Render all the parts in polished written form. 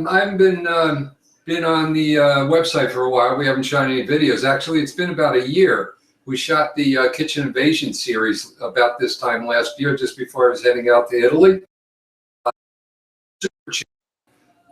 I haven't been on the website for a while. We haven't shot any videos. Actually, it's been about a year. We shot the Kitchen Invasion series about this time last year, just before I was heading out to Italy.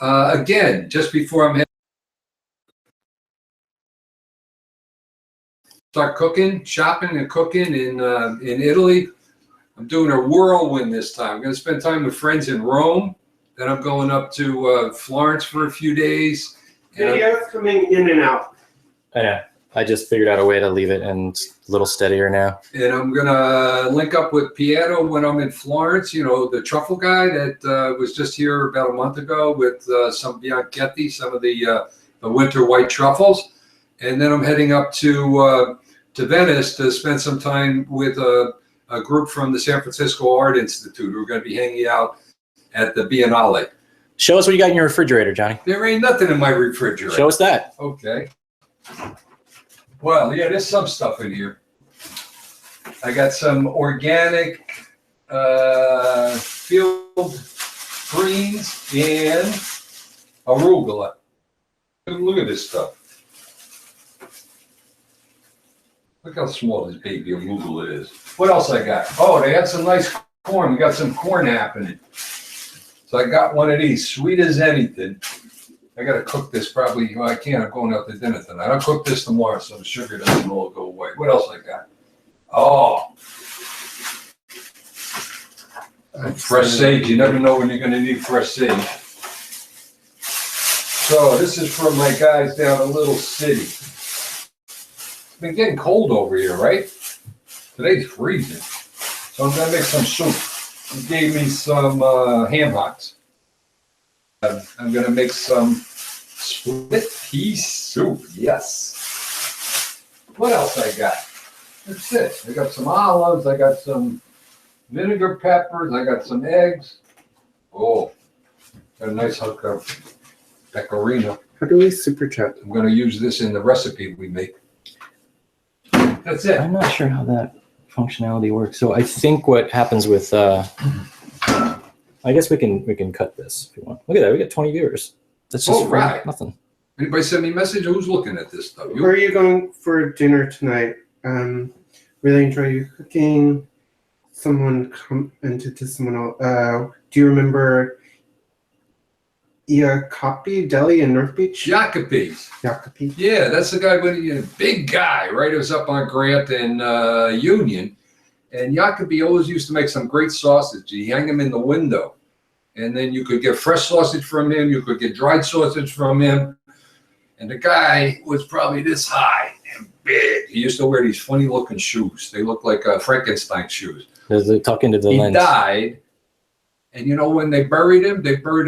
Again, just before I'm heading, start cooking, shopping, and cooking in Italy. I'm doing a whirlwind this time. I'm going to spend time with friends in Rome. Then I'm going up to Florence for a few days. Video's coming in and out. I know. I just figured out a way to leave it and a little steadier now. And I'm going to link up with Pietro when I'm in Florence, you know, the truffle guy that was just here about a month ago with some bianchetti, some of the winter white truffles. And then I'm heading up to Venice to spend some time with a group from the San Francisco Art Institute who are going to be hanging out at the Biennale. Show us what you got in your refrigerator, Johnny. There ain't nothing in my refrigerator. Show us that. Okay. Well, yeah, there's some stuff in here. I got some organic field greens and arugula. Look at this stuff. Look how small this baby arugula is. What else I got? Oh, they had some nice corn. We got some corn happening. So I got one of these, sweet as anything. I got to cook this probably. Well, I can't. I'm going out to dinner tonight. I'll cook this tomorrow so the sugar doesn't all go away. What else I got? Oh, fresh sage. You never know when you're going to need fresh sage. So this is from my guys down in Little City. It's been getting cold over here, right? Today's freezing. So I'm going to make some soup. He gave me some ham hocks. I'm going to make some split pea soup. Yes. What else I got? That's it. I got some olives. I got some vinegar peppers. I got some eggs. Oh, got a nice hunk of pecorino. How do we super chat? I'm going to use this in the recipe we make. That's it. I'm not sure how that functionality works. So I think what happens with I guess we can cut this if you want. Look at that, we got 20 viewers. That's just right. Nothing. Anybody send me a message? Who's looking at this stuff? Where are you going for dinner tonight? Really enjoy your cooking. Someone commented to someone else. Do you remember Jacopi Deli in North Beach? Jacopi's. Jacopi. Yeah, that's the guy when he big guy, right? It was up on Grant and Union. And Jacopi always used to make some great sausage. He hang them in the window. And then you could get fresh sausage from him. You could get dried sausage from him. And the guy was probably this high and big. He used to wear these funny looking shoes. They look like Frankenstein shoes. They tuck into the lens. He died. And you know when they buried him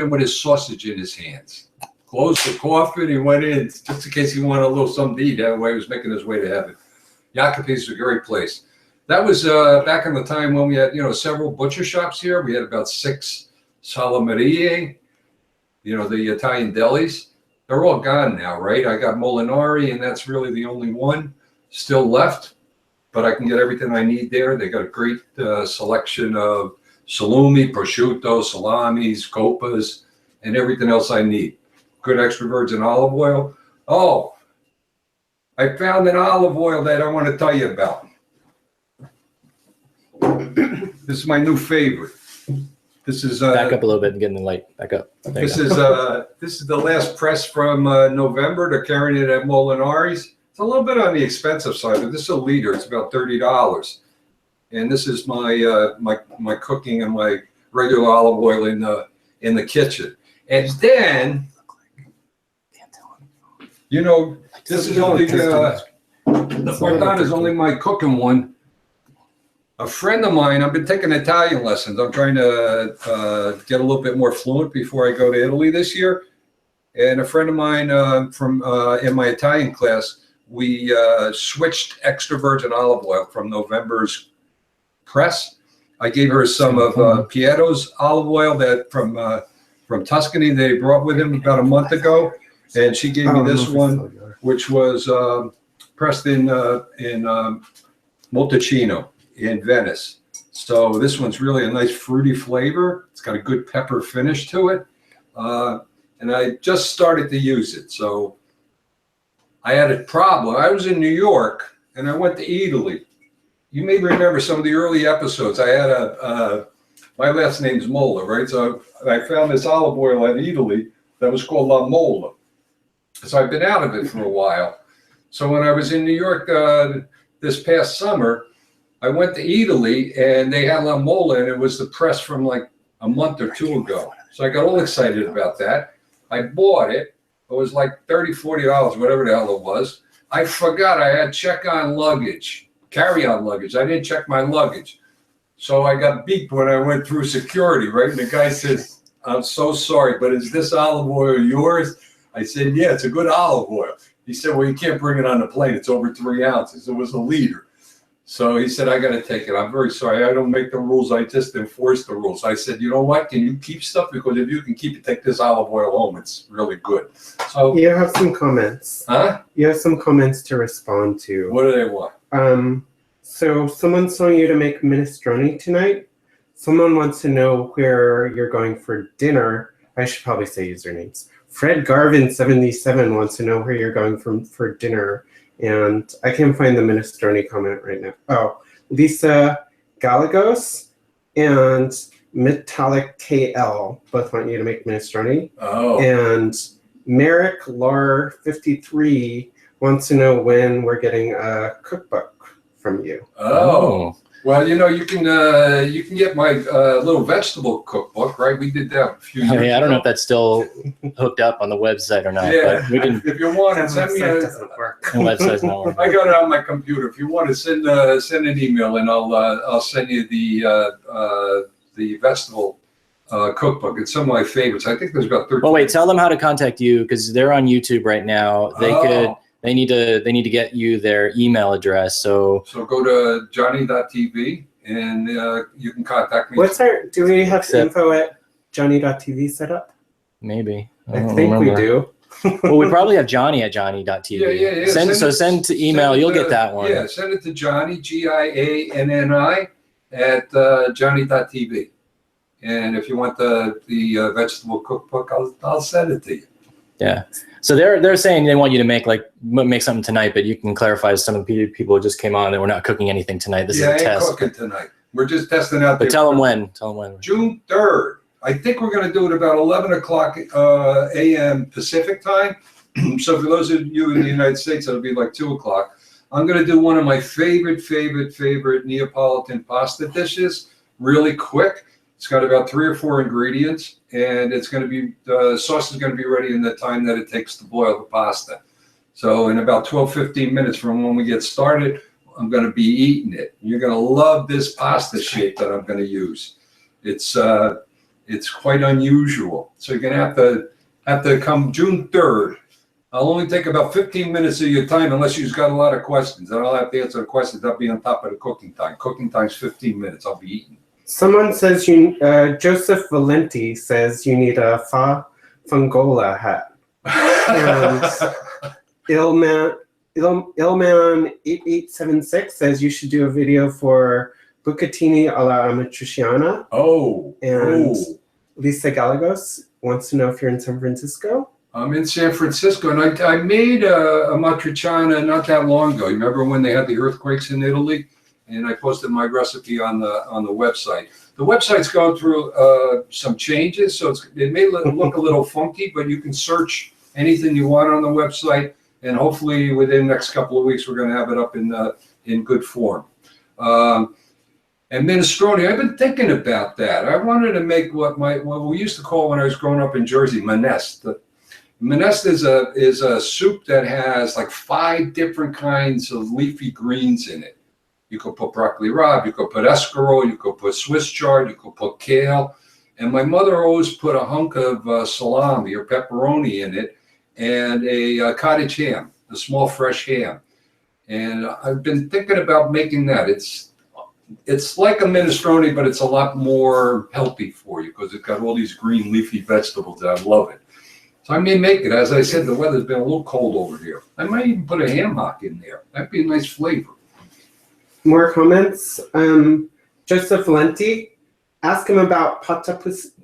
with his sausage in his hands. Closed the coffin. He went in just in case he wanted a little something to eat. That way he was making his way to heaven. Jacopi's a great place. That was back in the time when we had, several butcher shops here. We had about 6 Salamarie, the Italian delis. They're all gone now, right? I got Molinari, and that's really the only one still left. But I can get everything I need there. They got a great selection of salumi, prosciutto, salamis, copas, and everything else I need. Good extra virgin olive oil. Oh, I found an olive oil that I want to tell you about. This is my new favorite. This is back up a little bit and get in the light. Back up. This is the last press from November. They're carrying it at Molinari's. It's a little bit on the expensive side, but this is a liter. It's about $30. And this is my my cooking and my regular olive oil in the kitchen. And then, this is only the Portana is only my cooking one. A friend of mine, I've been taking Italian lessons. I'm trying to get a little bit more fluent before I go to Italy this year. And a friend of mine from in my Italian class, we switched extra virgin olive oil from November's press. I gave her some of Pietro's olive oil that from Tuscany they brought with him about a month ago, and she gave me this one, which was pressed in Montalcino in Venice. So this one's really a nice fruity flavor. It's got a good pepper finish to it. And and I just started to use it. So I had a problem. I was in New York, and I went to Italy. You may remember some of the early episodes. I had my last name's Mola, right? So I found this olive oil in Italy that was called La Mola. So I've been out of it for a while. So when I was in New York this past summer, I went to Italy, and they had La Mola, and it was the press from like a month or two ago. So I got all excited about that. I bought it. It was like $30, $40, whatever the hell it was. I forgot I had check-on luggage, carry-on luggage. I didn't check my luggage. So I got beeped when I went through security, right? And the guy says, I'm so sorry, but is this olive oil yours? I said, yeah, it's a good olive oil. He said, well, you can't bring it on the plane. It's over 3 ounces. It was a liter. So he said, I got to take it. I'm very sorry. I don't make the rules. I just enforce the rules. I said, you know what? Can you keep stuff? Because if you can keep it, take this olive oil home. It's really good. So You have some comments. Huh? You have some comments to respond to. What do they want? So someone's telling you to make minestrone tonight. Someone wants to know where you're going for dinner. I should probably say usernames. Fred Garvin 77 wants to know where you're going for dinner. And I can't find the minestrone comment right now. Oh, Lisa Galagos and Metallic KL both want you to make minestrone. Oh. And Merrick Lar 53 wants to know when we're getting a cookbook from you. Oh. Well, you can get my little vegetable cookbook, right? We did that a few years ago. I don't know if that's still hooked up on the website or not. Yeah, But we can. if you want to send me doesn't work. The website's not working. I got it on my computer. If you want to send an email, and I'll send you the vegetable cookbook. It's some of my favorites. I think there's about 13. Well, wait. Tell them how to contact you because they're on YouTube right now. They need to get you their email address. So go to Gianni.tv and you can contact me. Do we have info at Johnny.tv set up? maybe I think we do. Well, we probably have Johnny at Johnny.tv. Yeah. Send to email. You'll get that one. Yeah, send it to Gianni, Gianni at Johnny.tv. And if you want the vegetable cookbook, I'll send it to you. Yeah. So they're saying they want you to make something tonight, but you can clarify to some of the people who just came on that we're not cooking anything tonight. This is a I ain't test. cooking tonight. We're just testing out. But tell them when. June 3rd. I think we're going to do it about 11 o'clock a.m. Pacific time. So for those of you in the United States, it'll be like 2 o'clock. I'm going to do one of my favorite Neapolitan pasta dishes, really quick. It's got about 3 or 4 ingredients, and it's going to be the sauce is going to be ready in the time that it takes to boil the pasta. So in about 12-15 minutes from when we get started, I'm going to be eating it. You're going to love this pasta shape that I'm going to use. It's quite unusual. So you're going to have to come June 3rd. I'll only take about 15 minutes of your time unless you've got a lot of questions. And I'll have to answer the questions. I'll be on top of the cooking time. Cooking time's 15 minutes. I'll be eating. Someone says Joseph Valenti says you need a Fangola hat. And Ilman8876 says you should do a video for bucatini alla amatriciana. And Lisa Galagos wants to know if you're in San Francisco. I'm in San Francisco, and I made a matriciana not that long ago. You remember when they had the earthquakes in Italy? And I posted my recipe on the website. The website's gone through some changes, so it may look a little funky, but you can search anything you want on the website, and hopefully within the next couple of weeks we're going to have it up in good form. And minestrone, I've been thinking about that. I wanted to make what we used to call when I was growing up in Jersey, minestre. Minestre is a soup that has like 5 different kinds of leafy greens in it. You could put broccoli rabe, you could put escarole, you could put Swiss chard, you could put kale. And my mother always put a hunk of salami or pepperoni in it and a cottage ham, a small fresh ham. And I've been thinking about making that. It's like a minestrone, but it's a lot more healthy for you because it's got all these green leafy vegetables. I love it. So I may make it. As I said, the weather's been a little cold over here. I might even put a ham hock in there. That'd be a nice flavor. More comments. Joseph Valenti, ask him about pata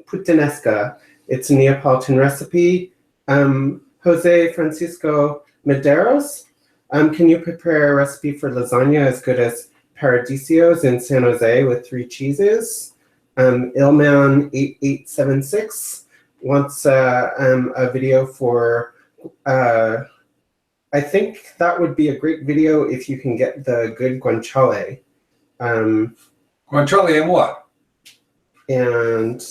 puttanesca. It's a Neapolitan recipe. Jose Francisco Medeiros, can you prepare a recipe for lasagna as good as Paradisio's in San Jose with 3 cheeses? Illman8876 wants a video for, I think that would be a great video if you can get the good guanciale. Guanciale and what? And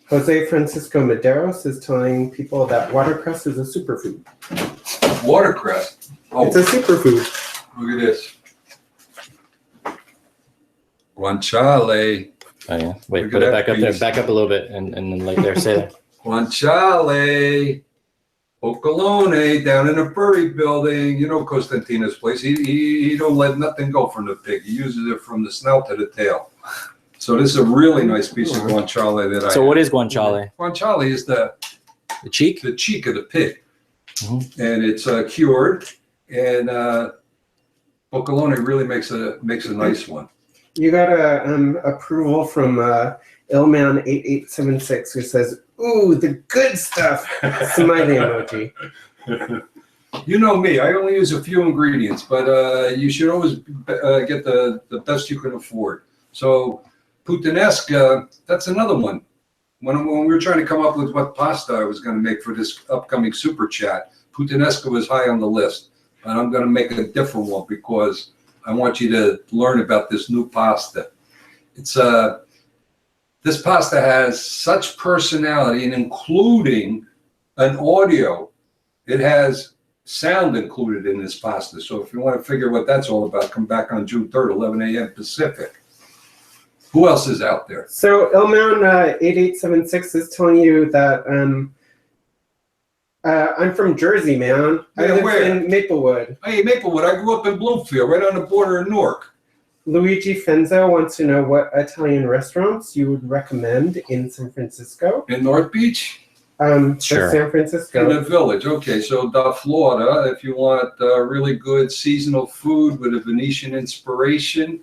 Jose Francisco Medeiros is telling people that watercress is a superfood. Watercress. Oh, It's a superfood. look at this. Guanciale. Oh yeah. Wait, Look put at it that back up there. piece. Back up a little bit, and then like there, say that. Guanciale. Occolone down in the Furry building. You know Costantina's place. He don't let nothing go from the pig. He uses it from the snout to the tail. So this is a really nice piece of guanciale that I So what is guanciale? Guanciale is The cheek? the cheek of the pig. Mhm. And it's cured. And Occolone really makes a nice one. You got a approval from Illman8876 who says, "Ooh, the good stuff." Smiley emoji. You know me, I only use a few ingredients, but you should always get the best you can afford. So puttanesca, that's another one. When we were trying to come up with what pasta I was going to make for this upcoming super chat, puttanesca was high on the list. And I'm going to make a different one because I want you to learn about this new pasta. It's this pasta has such personality, and including an audio. It has sound included in this pasta. So if you want to figure what that's all about, come back on June 3rd, 11 a.m. Pacific. Who else is out there? So Illman8876 is telling you that I'm from Jersey, man. I Yeah, live where? in Maplewood. Hey, Maplewood, I grew up in Bloomfield, right on the border of Newark. Luigi Fenzo wants to know what Italian restaurants you would recommend in San Francisco. In North Beach? Sure. San In Francisco. the village. Okay, so Da Florida, if you want really good seasonal food with a Venetian inspiration.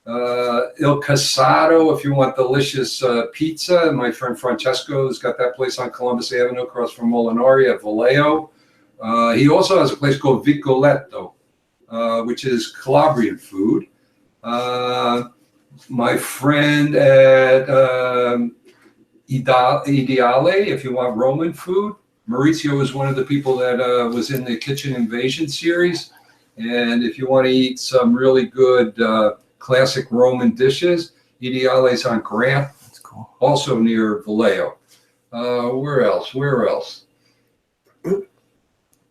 Il Casado, if you want delicious pizza. My friend Francesco's got that place on Columbus Avenue across from Molinari at Vallejo. He also has a place called Vicoletto, which is Calabrian food. My friend at Ideale, if you want Roman food. Maurizio is one of the people that was in the Kitchen Invasion series. And if you want to eat some really good classic Roman dishes, Ideale's on Grant, That's cool. also near Vallejo. Where else?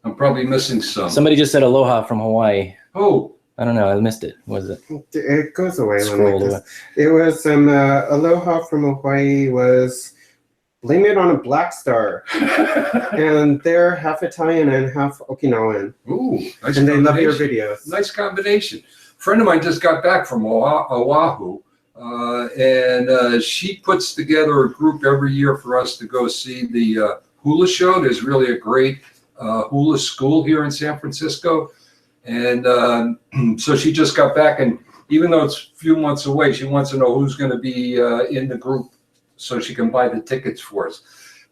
I'm probably missing some. Somebody just said aloha from Hawaii. Oh, I don't know. I missed it. What was it? It goes away. Scrolled When away. it was Aloha from Hawaii was blame it on a black star, and they're half Italian and half Okinawan, ooh, nice and they love your combination. videos. Nice combination. A friend of mine just got back from Oahu, and she puts together a group every year for us to go see the hula show. There's really a great hula school here in San Francisco. And so she just got back, and even though it's a few months away, she wants to know who's going to be in the group so she can buy the tickets for us.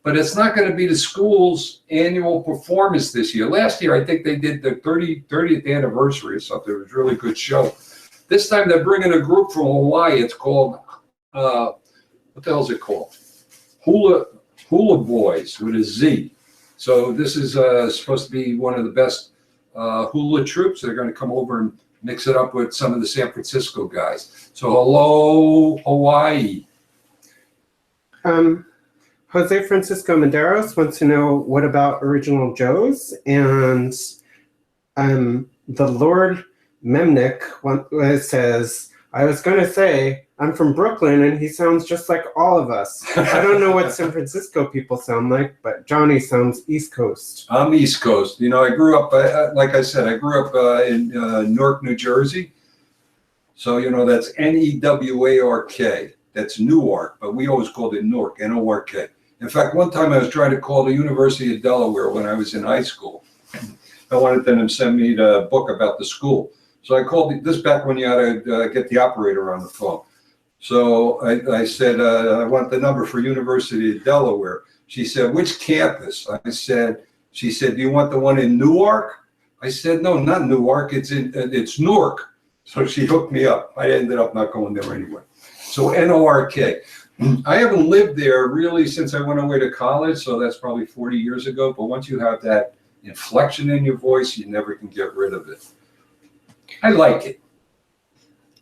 But it's not going to be the school's annual performance this year. Last year, I think they did the 30th anniversary or something. It was a really good show. This time, they're bringing a group from Hawaii. It's called, what the hell is it called? Hula Boys with a Z. So this is supposed to be one of the best hula troops. They're going to come over and mix it up with some of the San Francisco guys. So hello, Hawaii. Jose Francisco Medeiros wants to know what about Original Joe's, and the Lord Memnick says, I was going to say, I'm from Brooklyn and he sounds just like all of us. I don't know what San Francisco people sound like, but Johnny sounds East Coast. I'm East Coast. You know, I grew up, like I said, I grew up in Newark, New Jersey. So, you know, that's Newark. That's Newark, but we always called it Newark, N-O-R-K. In fact, one time I was trying to call the University of Delaware when I was in high school. I wanted them to send me the book about the school. So I called this back when you had to get the operator on the phone. So I said, I want the number for University of Delaware. She said, which campus? She said, do you want the one in Newark? I said, no, not Newark. It's Newark. So she hooked me up. I ended up not going there anyway. So N-O-R-K. I haven't lived there really since I went away to college, so that's probably 40 years ago. But once you have that inflection in your voice, you never can get rid of it. I like it.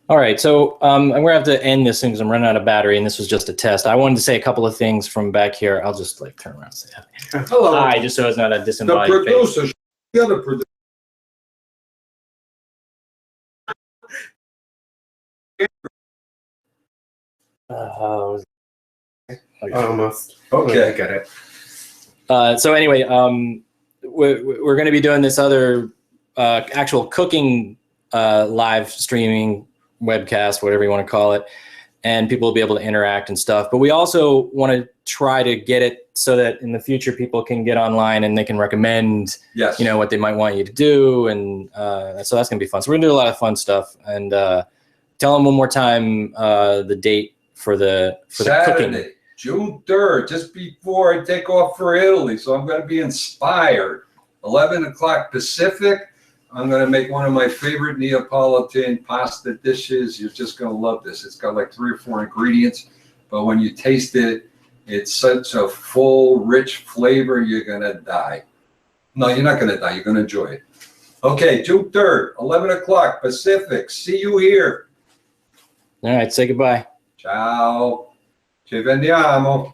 All right, so I'm gonna have to end this thing because I'm running out of battery, and this was just a test. I wanted to say a couple of things from back here. I'll just like turn around and say hi. Hello. Hi, just so it's not a The disembodied face. producer, the other producer. Almost. Okay. I get it. So anyway, we're going to be doing this other actual cooking live streaming webcast, whatever you want to call it, and people will be able to interact and stuff. But we also want to try to get it so that in the future people can get online and they can recommend, Yes. you know, what they might want you to do, and so that's going to be fun. So we're going to do a lot of fun stuff, and tell them one more time the date for the Saturday, cooking. June 3rd, just before I take off for Italy. So I'm going to be inspired. 11 o'clock Pacific. I'm going to make one of my favorite Neapolitan pasta dishes. You're just going to love this. It's got like 3 or 4 ingredients, but when you taste it, it's such a full, rich flavor, you're going to die. No, you're not going to die. You're going to enjoy it. Okay, June 3rd, 11 o'clock Pacific. See you here. All right, say goodbye. Ciao. Ci vediamo.